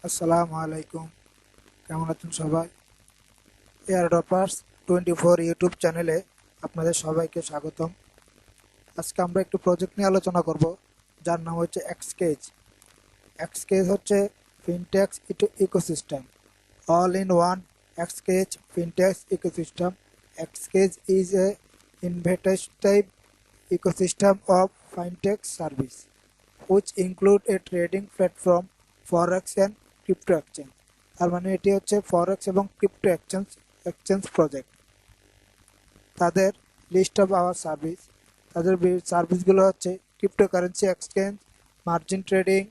আসসালামু আলাইকুম। কেমন আছেন সবাই? এয়ারড্রপার্স 24 ইউটিউব চ্যানেলে আপনাদের সবাইকে স্বাগতম। আজকে আমরা একটু প্রজেক্ট নিয়ে আলোচনা করব, যার নাম হচ্ছে এক্সকেজ। এক্সকেজ হচ্ছে fintechs ecosystem, all in one এক্সকেজ ফিনটেক্স ইকোসিস্টেম। এক্সকেজ is a innovative ecosystem of fintech service, which include a trading platform, forex and crypto exchange। তার মানে এটি হচ্ছে ফরেক্স এবং ক্রিপ্টো এক্সচেঞ্জ প্রজেক্ট। তাদের লিস্ট অফ আওয়ার সার্ভিস, তাদের সার্ভিসগুলো হচ্ছে cryptocurrency exchange, margin trading,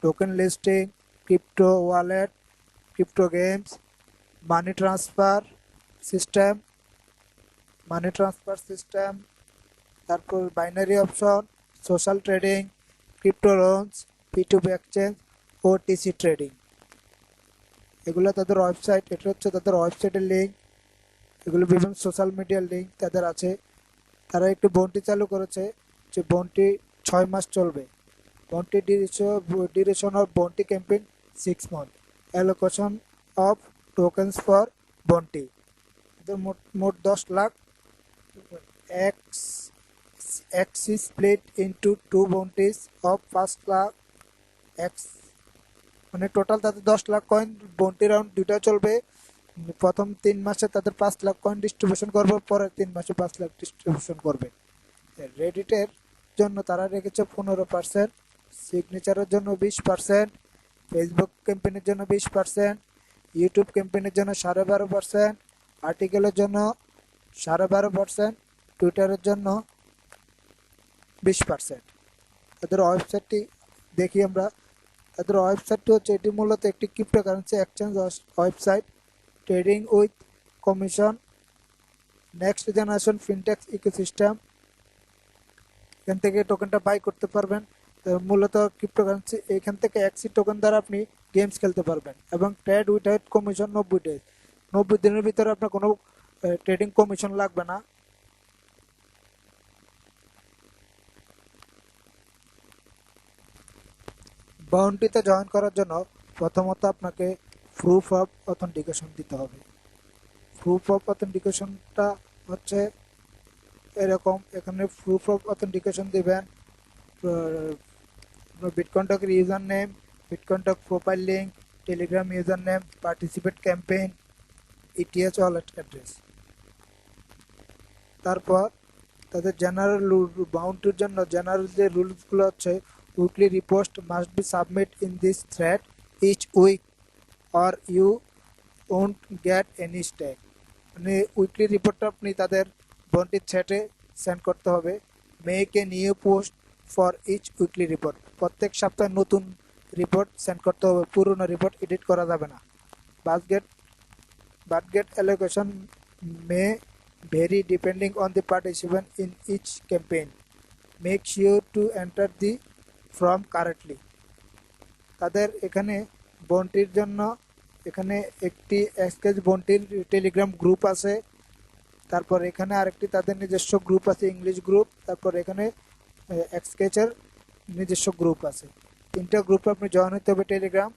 token listing, crypto wallet, crypto games, money transfer system money transfer system, তারপর binary option, social trading, crypto loans, পি2পি এক্সচেঞ্জ ও টিসি ট্রেডিং। এগুলো তাদের website, এটা হচ্ছে তাদের ওয়েবসাইটের লিঙ্ক। এগুলো বিভিন্ন সোশ্যাল মিডিয়ার লিঙ্ক তাদের আছে। তারা একটু বন্টি চালু করেছে, যে বন্টি 6 মাস চলবে। Bounty duration of bounty campaign 6 month, allocation of tokens for bounty. এদের মোট মোট 10 lakh. X X is split into two bounties of 1 lakh X, মানে টোটাল তাদের 10 লাখ কয়েন। বন্টি রাউন্ড দুইটা চলবে। প্রথম 3 মাসে তাদের 5 লাখ কয়েন ডিস্ট্রিবিউশন করবে, পরের 3 মাসে 5 লাখ ডিস্ট্রিবিউশন করবে। রেডিটের জন্য তারা রেখেছে 15%, সিগনেচারের জন্য 20%, ফেসবুক ক্যাম্পেইনের জন্য 20%, ইউটিউব ক্যাম্পেইনের জন্য 12.5%, আর্টিকেলের জন্য 12.5%, টুইটারের জন্য 20%। তাদের ওয়েবসাইটটি দেখি আমরা। তাদের ওয়েবসাইটটি হচ্ছে, এটি মূলত একটি cryptocurrency exchange website, trading with commission, next generation fintechs ecosystem. এখান থেকে টোকেনটা বাই করতে পারবেন। মূলত ক্রিপ্টোকারেন্সি, এখান থেকে এক্সি টোকেন দ্বারা আপনি গেমস খেলতে পারবেন এবং ট্রেড উইথাউট কমিশন 90 ডেজ। 90 দিনের ভিতরে আপনার কোনো ট্রেডিং কমিশন লাগবে না। বাউন্টিতে জয়েন করার জন্য প্রথমত আপনাকে প্রুফ অফ অথেন্টিকেশন দিতে হবে। প্রুফ অফ অথেন্টিকেশনটা হচ্ছে এরকম, এখানে প্রুফ অফ অথেন্টিকেশন দিবেন বিটকয়েনটকের user name, Bitcointalk profile link, Telegram user name, participate campaign, ETS wallet address. তারপর তাদের জেনারেল বাউন্টির জন্য জেনারেল যে রুলসগুলো হচ্ছে, weekly report must be submit in this thread each week or you won't get any stake। মানে weekly রিপোর্টটা আপনি তাদের বন্টির চ্যাটে সেন্ড করতে হবে। Make a new post for each weekly report, প্রত্যেক সপ্তাহে নতুন রিপোর্ট সেন্ড করতে হবে, পুরনো রিপোর্ট এডিট করা যাবে না। But get allocation may vary depending on the participant in each campaign. Make sure to enter the form correctly. তাদের এখানে বন্টির জন্য এখানে একটি এক্সকেজ বন্টির টেলিগ্রাম গ্রুপ আছে। তারপর এখানে আরেকটি তাদের নিজস্ব গ্রুপ আছে, ইংলিশ গ্রুপ। তারপর এখানে এক্সকেজের নিজস্ব গ্রুপ আছে। 3টা গ্রুপে আপনি জয়েন হতে হবে টেলিগ্রাম।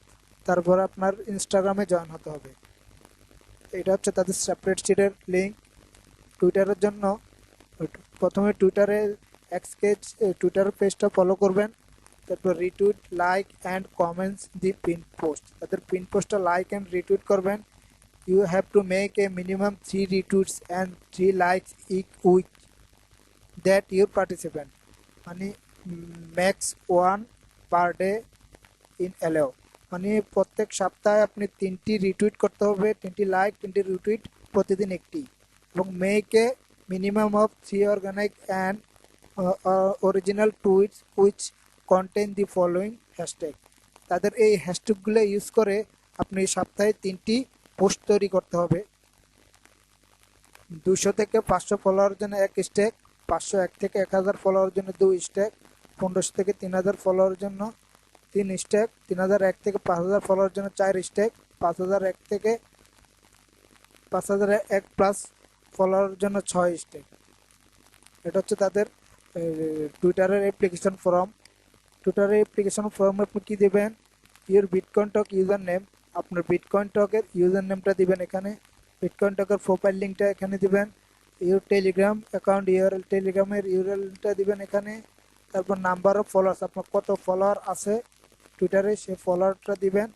তারপর আপনার ইনস্টাগ্রামে জয়েন হতে হবে। এটা হচ্ছে তাদের সেপারেট শিটের লিঙ্ক। টুইটারের জন্য প্রথমে টুইটারে এক্সকেজ টুইটার পেজটা ফলো করবেন। তারপর retweet, like and comments the pin post, তাদের পিন পোস্টটা লাইক অ্যান্ড রিটুইট করবেন। You have to make a minimum 3 retweets and 3 likes each week that your participant, মানে max 1 per day in allow. মানে প্রত্যেক সপ্তাহে আপনি 3টি রিটুইট করতে হবে, 3টি লাইক, 3টি রিটুইট, প্রতিদিন একটি। এবং make a minimum of 3 organic and original tweets which contain the following hashtag. তাদের এই হ্যাশট্যাগুলো ইউজ করে আপনি সপ্তাহে 3টি পোস্ট তৈরি করতে হবে। 200 থেকে 500 ফলোয়ারের জন্য 1 স্ট্যাক, 501 থেকে 1000 ফলোয়ারের জন্য 2 স্ট্যাক, 1500 থেকে 3000 ফলোয়ারের জন্য 3 স্ট্যাক, 3001 থেকে 5000 ফলোয়ারের জন্য 4 স্ট্যাক, 5001 থেকে 5001 প্লাস ফলোয়ারের জন্য 6 স্ট্যাক। এটা হচ্ছে তাদের টুইটারের অ্যাপ্লিকেশন ফর্ম। টুইটারের অ্যাপ্লিকেশন ফর্মে আপনি কী দেবেন? Your bitcoin talk user name, আপনার বিটকয়েন টকের ইউজার নেমটা দিবেন এখানে, বিটকয়েন টকের প্রোফাইল লিঙ্কটা এখানে দিবেন, ইউর টেলিগ্রাম অ্যাকাউন্ট ইউআরএল, টেলিগ্রামের ইউআরএলটা দিবেন এখানে, তারপর নাম্বার অফ ফলোয়ার্স, আপনার কত ফলোয়ার আছে টুইটারে সেই ফলোয়ারটা দিবেন,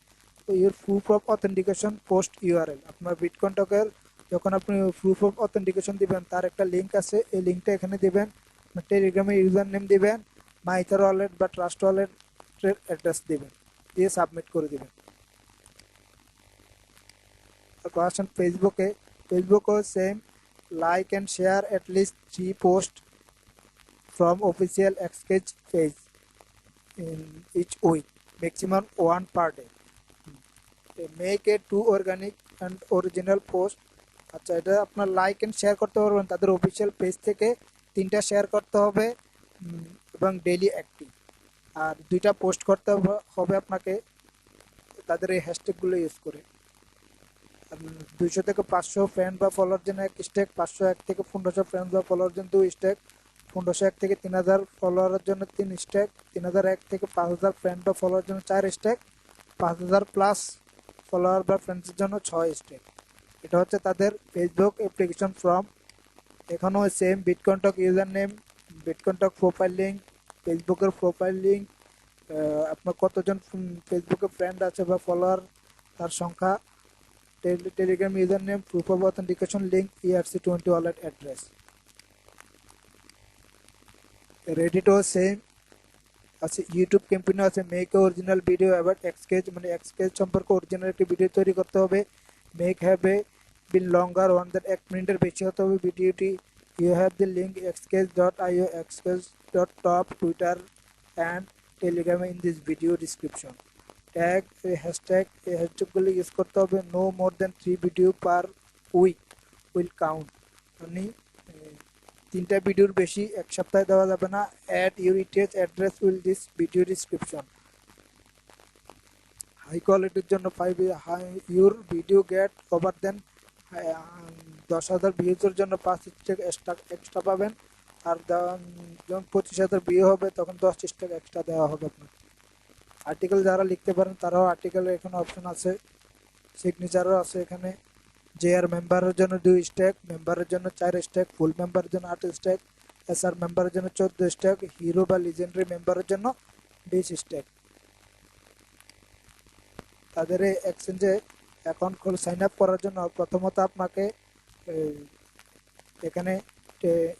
তো your proof of authentication post URL, আপনার বিটকয়েন টকের যখন আপনি প্রুফ অফ অথেন্টিকেশন দিবেন তার একটা লিঙ্ক আছে, এই লিঙ্কটা এখানে দিবেন, টেলিগ্রামের ইউজার নেম দিবেন, মাইথার ওয়ালেট বা ট্রাস্ট ওয়ালেটের অ্যাড্রেস দিবেন, দিয়ে সাবমিট করে দিবেন। তারপর আসেন ফেসবুকে, ফেসবুকেও same, like and share at least 3 post from official exchange page in each week, maximum 1 per day. Make a 2 organic and original post। আচ্ছা, এটা আপনার লাইক এন্ড শেয়ার করতে পারবেন, তাদের অফিসিয়াল পেজ থেকে 3টা শেয়ার করতে হবে এবং ডেইলি অ্যাক্টিভ, আর 2টা পোস্ট করতে হবে আপনাকে তাদের এই হ্যাশট্যাগুলো ইউজ করে। 200 থেকে 500 ফ্রেন্ড বা ফলোয়ার জন্য 1 স্ট্যাক, 501 থেকে 1500 ফ্রেন্ড বা ফলোয়ার জন্য 2 স্ট্যাক, 1501 থেকে 3000 ফলোয়ারের জন্য 3 স্ট্যাক, 3001 থেকে 5000 ফ্রেন্ড বা ফলোয়ার জন্য 4 স্ট্যাক, 5000 প্লাস ফলোয়ার বা ফ্রেন্ডসের জন্য 6 স্ট্যাক। এটা হচ্ছে তাদের ফেসবুক অ্যাপ্লিকেশন ফর্ম। এখানেও same, bitcoin talk user name, bitcoin talk profile link, ফেসবুকের প্রোফাইল লিঙ্ক, আপনার কতজন ফেসবুকে ফ্রেন্ড আছে বা ফলোয়ার তার সংখ্যা, Telegram user name, proof of authentication link, ERC20 wallet address. রেডিটও সেম আছে, ইউটিউব ক্যাম্পেইনও আছে, make original video about Xcase, মানে এক্সকেজ সম্পর্কে অরিজিনাল একটি ভিডিও তৈরি করতে হবে, মেক হ্যাভ এ বিন লঙ্গার 1 মিনিটের বেশি হতে হবে ভিডিওটি, you have the link xcase.io, xcase.top, Twitter and টেলিগ্রামে in this video description, tag hashtag, এই হ্যাশট্যাগুলো ইউজ করতে হবে, no more than 3 video per week will count, মানে 3টা ভিডিওর বেশি এক সপ্তাহে দেওয়া যাবে না, add your ETS address will this video description, high কোয়ালিটির জন্য 5 your video get over than 10,000 ভিউজের জন্য 5 স্ট্যাক এক্সট্রা পাবেন, আর যখন 25,000 ভিউ হবে তখন 10 স্ট্যাক এক্সট্রা দেওয়া হবে আপনাকে। আর্টিকেল যারা লিখতে পারেন তারাও আর্টিকেলের এখানে অপশন আছে, সিগনেচারও আছে এখানে, জেআর মেম্বারের জন্য 2 স্ট্যাক, মেম্বারের জন্য 4 স্ট্যাক, ফুল মেম্বারের জন্য 8 স্ট্যাক, এসআর মেম্বারের জন্য 14 স্ট্যাক, হিরো বা লিজেন্ডারি মেম্বারের জন্য 20 স্ট্যাক। তাদের এই এক্সচেঞ্জে অ্যাকাউন্ট খুলে সাইন আপ করার জন্য প্রথমত আপনাকে এখানে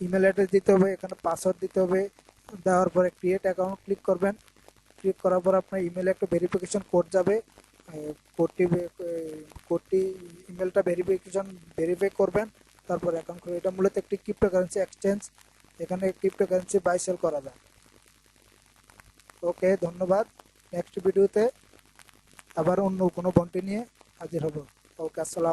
ইমেল অ্যাড্রেস দিতে হবে, এখানে পাসওয়ার্ড দিতে হবে, দেওয়ার পরে ক্রিয়েট অ্যাকাউন্ট ক্লিক করবেন, ক্লিক করার পর আপনার ইমেলে একটা ভেরিফিকেশন কোড যাবে, কোডটি ইমেলটা ভেরিফাই করবেন, তারপর অ্যাকাউন্ট খুলে। এটা মূলত একটি ক্রিপ্টোকারেন্সি এক্সচেঞ্জ, এখানে ক্রিপ্টোকারেন্সি বাই সেল করা যায়। ওকে, ধন্যবাদ। নেক্সট ভিডিওতে আবার অন্য কোনো বন্টি নিয়ে হাজির হব। ওকে, আসসালাম।